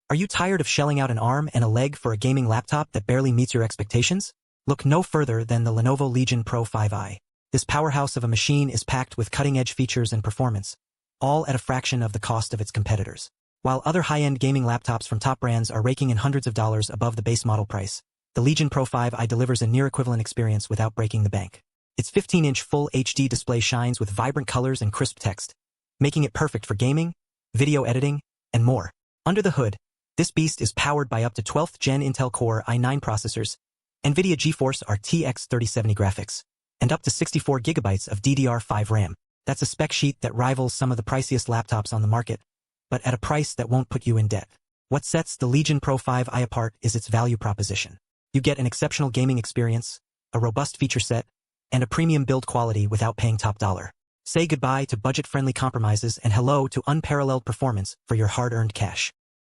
Are you tired of shelling out an arm and a leg for a gaming laptop that barely meets your expectations? Look no further than the Lenovo Legion Pro 5i. This powerhouse of a machine is packed with cutting-edge features and performance, all at a fraction of the cost of its competitors. While other high-end gaming laptops from top brands are raking in hundreds of dollars above the base model price, the Legion Pro 5i delivers a near-equivalent experience without breaking the bank. Its 15-inch Full HD display shines with vibrant colors and crisp text, making it perfect for gaming, video editing, and more. Under the hood, this beast is powered by up to 12th Gen Intel Core i9 processors, NVIDIA GeForce RTX 3070 graphics, and up to 64 GB of DDR5 RAM. That's a spec sheet that rivals some of the priciest laptops on the market, but at a price that won't put you in debt. What sets the Legion Pro 5i apart is its value proposition. You get an exceptional gaming experience, a robust feature set, and a premium build quality without paying top dollar. Say goodbye to budget-friendly compromises and hello to unparalleled performance for your hard-earned cash.